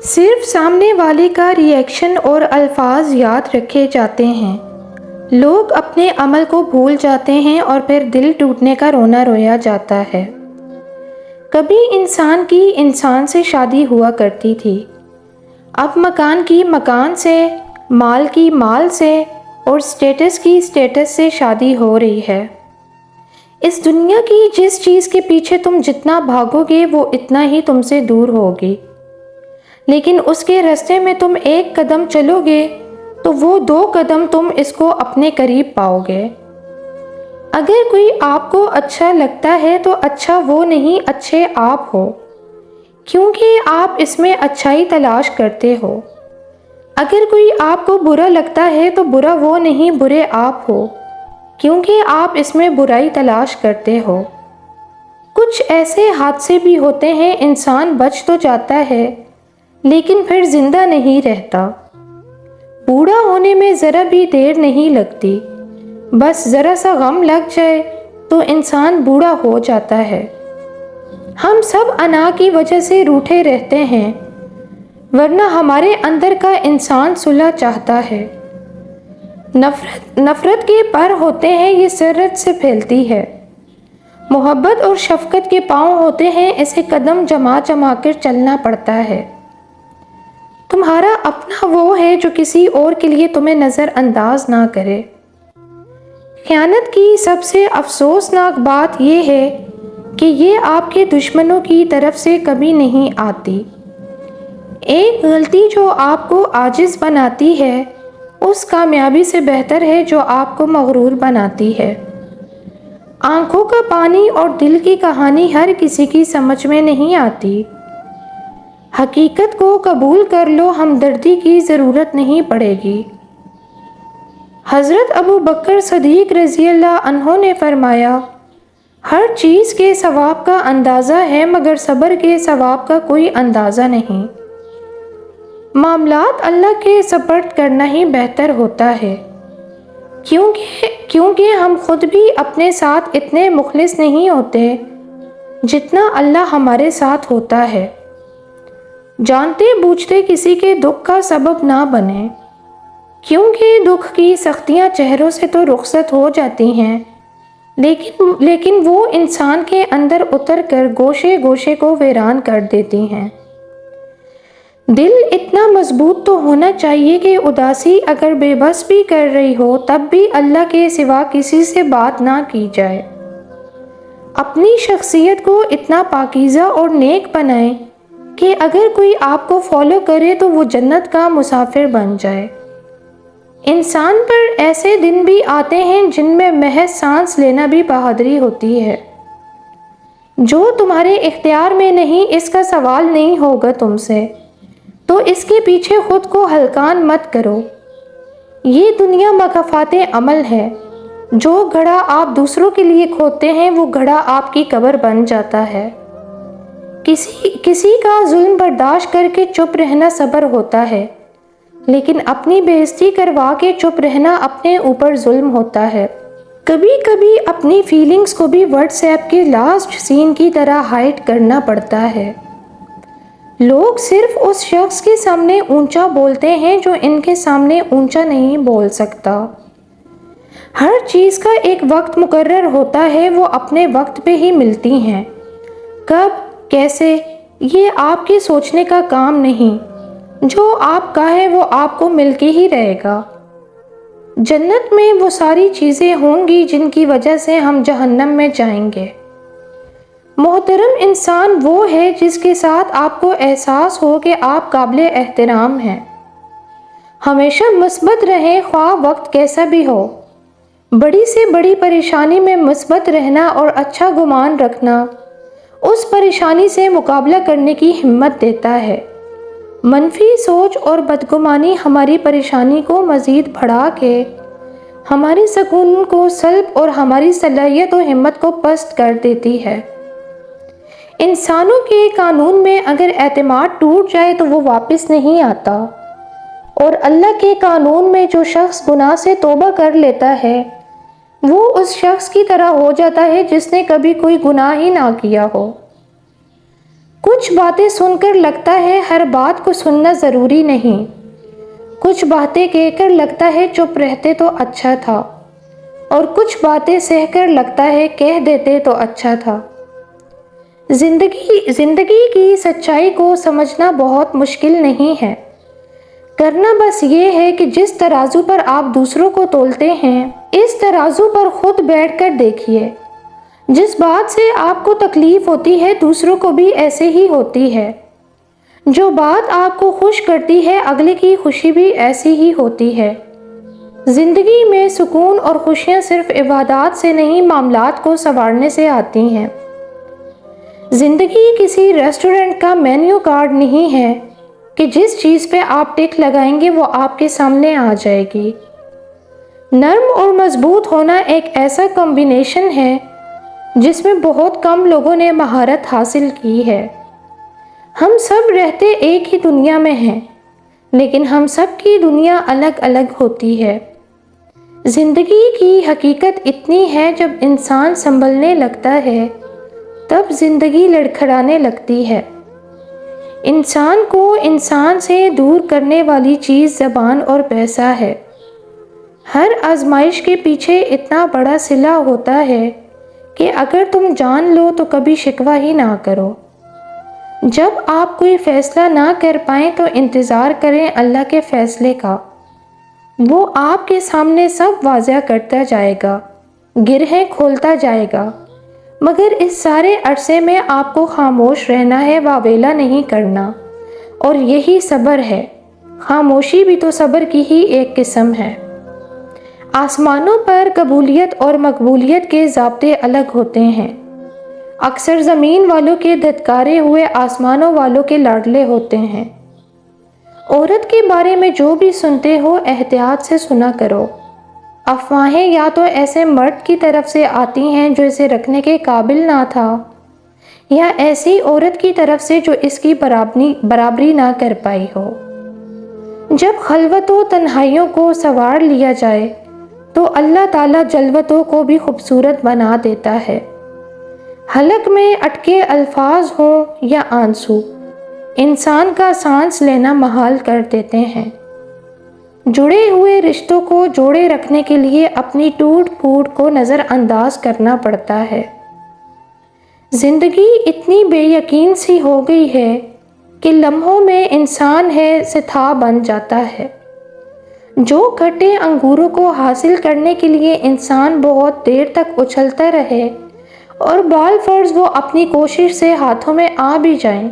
صرف سامنے والے کا ری ایکشن اور الفاظ یاد رکھے جاتے ہیں۔ لوگ اپنے عمل کو بھول جاتے ہیں اور پھر دل ٹوٹنے کا رونا رویا جاتا ہے۔ کبھی انسان کی انسان سے شادی ہوا کرتی تھی، اب مکان کی مکان سے، مال کی مال سے اور سٹیٹس کی سٹیٹس سے شادی ہو رہی ہے۔ اس دنیا کی جس چیز کے پیچھے تم جتنا بھاگو گے وہ اتنا ہی تم سے دور ہوگی، لیکن اس کے راستے میں تم ایک قدم چلو گے تو وہ 2 قدم تم اس کو اپنے قریب پاؤ گے۔ اگر کوئی آپ کو اچھا لگتا ہے تو اچھا وہ نہیں، اچھے آپ ہو، کیونکہ آپ اس میں اچھائی تلاش کرتے ہو۔ اگر کوئی آپ کو برا لگتا ہے تو برا وہ نہیں، برے آپ ہو، کیونکہ آپ اس میں برائی تلاش کرتے ہو۔ کچھ ایسے حادثے بھی ہوتے ہیں، انسان بچ تو جاتا ہے لیکن پھر زندہ نہیں رہتا۔ بوڑھا ہونے میں ذرا بھی دیر نہیں لگتی، بس ذرا سا غم لگ جائے تو انسان بوڑھا ہو جاتا ہے۔ ہم سب انا کی وجہ سے روٹھے رہتے ہیں، ورنہ ہمارے اندر کا انسان صلح چاہتا ہے۔ نفرت کے پر ہوتے ہیں، یہ سرت سے پھیلتی ہے۔ محبت اور شفقت کے پاؤں ہوتے ہیں، اسے قدم جما جما کر چلنا پڑتا ہے۔ تمہارا اپنا وہ ہے جو کسی اور کے لیے تمہیں نظر انداز نہ کرے۔ خیانت کی سب سے افسوسناک بات یہ ہے کہ یہ آپ کے دشمنوں کی طرف سے کبھی نہیں آتی۔ ایک غلطی جو آپ کو عاجز بناتی ہے اس کامیابی سے بہتر ہے جو آپ کو مغرور بناتی ہے۔ آنکھوں کا پانی اور دل کی کہانی ہر کسی کی سمجھ میں نہیں آتی۔ حقیقت کو قبول کر لو، ہمدردی کی ضرورت نہیں پڑے گی۔ حضرت ابو بکر صدیق رضی اللہ عنہ نے فرمایا، ہر چیز کے ثواب کا اندازہ ہے مگر صبر کے ثواب کا کوئی اندازہ نہیں۔ معاملات اللہ کے سپرد کرنا ہی بہتر ہوتا ہے، کیونکہ ہم خود بھی اپنے ساتھ اتنے مخلص نہیں ہوتے جتنا اللہ ہمارے ساتھ ہوتا ہے۔ جانتے بوجھتے کسی کے دکھ کا سبب نہ بنے، کیونکہ دکھ کی سختیاں چہروں سے تو رخصت ہو جاتی ہیں لیکن وہ انسان کے اندر اتر کر گوشے گوشے کو ویران کر دیتی ہیں۔ دل اتنا مضبوط تو ہونا چاہیے کہ اداسی اگر بے بس بھی کر رہی ہو تب بھی اللہ کے سوا کسی سے بات نہ کی جائے۔ اپنی شخصیت کو اتنا پاکیزہ اور نیک بنائیں کہ اگر کوئی آپ کو فالو کرے تو وہ جنت کا مسافر بن جائے۔ انسان پر ایسے دن بھی آتے ہیں جن میں محض سانس لینا بھی بہادری ہوتی ہے۔ جو تمہارے اختیار میں نہیں، اس کا سوال نہیں ہوگا تم سے، تو اس کے پیچھے خود کو ہلکان مت کرو۔ یہ دنیا مکافات عمل ہے، جو گھڑا آپ دوسروں کے لیے کھودتے ہیں وہ گھڑا آپ کی قبر بن جاتا ہے۔ کسی کا ظلم برداشت کر کے چپ رہنا صبر ہوتا ہے، لیکن اپنی بے عزتی کروا کے چپ رہنا اپنے اوپر ظلم ہوتا ہے۔ کبھی کبھی اپنی فیلنگز کو بھی واٹس ایپ کے لاسٹ سین کی طرح ہائڈ کرنا پڑتا ہے۔ لوگ صرف اس شخص کے سامنے اونچا بولتے ہیں جو ان کے سامنے اونچا نہیں بول سکتا۔ ہر چیز کا ایک وقت مقرر ہوتا ہے، وہ اپنے وقت پہ ہی ملتی ہیں۔ کب، کیسے، یہ آپ کے سوچنے کا کام نہیں۔ جو آپ کا ہے وہ آپ کو مل کے ہی رہے گا۔ جنت میں وہ ساری چیزیں ہوں گی جن کی وجہ سے ہم جہنم میں جائیں گے۔ محترم انسان وہ ہے جس کے ساتھ آپ کو احساس ہو کہ آپ قابل احترام ہیں۔ ہمیشہ مثبت رہیں، خواہ وقت کیسا بھی ہو۔ بڑی سے بڑی پریشانی میں مثبت رہنا اور اچھا گمان رکھنا اس پریشانی سے مقابلہ کرنے کی ہمت دیتا ہے۔ منفی سوچ اور بدگمانی ہماری پریشانی کو مزید بڑھا کے ہماری سکون کو سلب اور ہماری صلاحیت و ہمت کو پست کر دیتی ہے۔ انسانوں کے قانون میں اگر اعتماد ٹوٹ جائے تو وہ واپس نہیں آتا، اور اللہ کے قانون میں جو شخص گناہ سے توبہ کر لیتا ہے وہ اس شخص کی طرح ہو جاتا ہے جس نے کبھی کوئی گناہ ہی نہ کیا ہو۔ کچھ باتیں سن کر لگتا ہے ہر بات کو سننا ضروری نہیں، کچھ باتیں کہہ کر لگتا ہے چپ رہتے تو اچھا تھا، اور کچھ باتیں سہ کر لگتا ہے کہہ دیتے تو اچھا تھا۔ زندگی کی سچائی کو سمجھنا بہت مشکل نہیں ہے، کرنا بس یہ ہے کہ جس ترازو پر آپ دوسروں کو تولتے ہیں، اس ترازو پر خود بیٹھ کر دیکھیے۔ جس بات سے آپ کو تکلیف ہوتی ہے دوسروں کو بھی ایسے ہی ہوتی ہے، جو بات آپ کو خوش کرتی ہے اگلے کی خوشی بھی ایسی ہی ہوتی ہے۔ زندگی میں سکون اور خوشیاں صرف عبادات سے نہیں، معاملات کو سنوارنے سے آتی ہیں۔ زندگی کسی ریسٹورنٹ کا مینیو کارڈ نہیں ہے کہ جس چیز پہ آپ ٹک لگائیں گے وہ آپ کے سامنے آ جائے گی۔ نرم اور مضبوط ہونا ایک ایسا کمبینیشن ہے جس میں بہت کم لوگوں نے مہارت حاصل کی ہے۔ ہم سب رہتے ایک ہی دنیا میں ہیں، لیکن ہم سب کی دنیا الگ الگ ہوتی ہے۔ زندگی کی حقیقت اتنی ہے جب انسان سنبھلنے لگتا ہے تب زندگی لڑکھڑانے لگتی ہے۔ انسان کو انسان سے دور کرنے والی چیز زبان اور پیسہ ہے۔ ہر آزمائش کے پیچھے اتنا بڑا صلہ ہوتا ہے کہ اگر تم جان لو تو کبھی شکوہ ہی نہ کرو۔ جب آپ کوئی فیصلہ نہ کر پائیں تو انتظار کریں اللہ کے فیصلے کا، وہ آپ کے سامنے سب واضح کرتا جائے گا، گرہیں کھولتا جائے گا، مگر اس سارے عرصے میں آپ کو خاموش رہنا ہے، واویلا نہیں کرنا، اور یہی صبر ہے۔ خاموشی بھی تو صبر کی ہی ایک قسم ہے۔ آسمانوں پر قبولیت اور مقبولیت کے ضابطے الگ ہوتے ہیں۔ اکثر زمین والوں کے دھتکارے ہوئے آسمانوں والوں کے لاڈلے ہوتے ہیں۔ عورت کے بارے میں جو بھی سنتے ہو احتیاط سے سنا کرو۔ افواہیں یا تو ایسے مرد کی طرف سے آتی ہیں جو اسے رکھنے کے قابل نہ تھا، یا ایسی عورت کی طرف سے جو اس کی برابری نہ کر پائی ہو۔ جب خلوت و تنہائیوں کو سنوار لیا جائے تو اللہ تعالیٰ جلوتوں کو بھی خوبصورت بنا دیتا ہے۔ حلق میں اٹکے الفاظ ہوں یا آنسو، انسان کا سانس لینا محال کر دیتے ہیں۔ جڑے ہوئے رشتوں کو جوڑے رکھنے کے لیے اپنی ٹوٹ پھوٹ کو نظر انداز کرنا پڑتا ہے۔ زندگی اتنی بے یقین سی ہو گئی ہے کہ لمحوں میں انسان ہے سے تھا بن جاتا ہے۔ جو کھٹے انگوروں کو حاصل کرنے کے لیے انسان بہت دیر تک اچھلتا رہے اور بالفرض وہ اپنی کوشش سے ہاتھوں میں آ بھی جائیں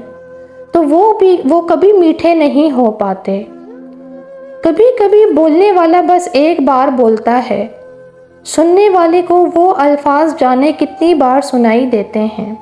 تو وہ کبھی میٹھے نہیں ہو پاتے۔ کبھی کبھی بولنے والا بس ایک بار بولتا ہے، سننے والے کو وہ الفاظ جانے کتنی بار سنائی دیتے ہیں۔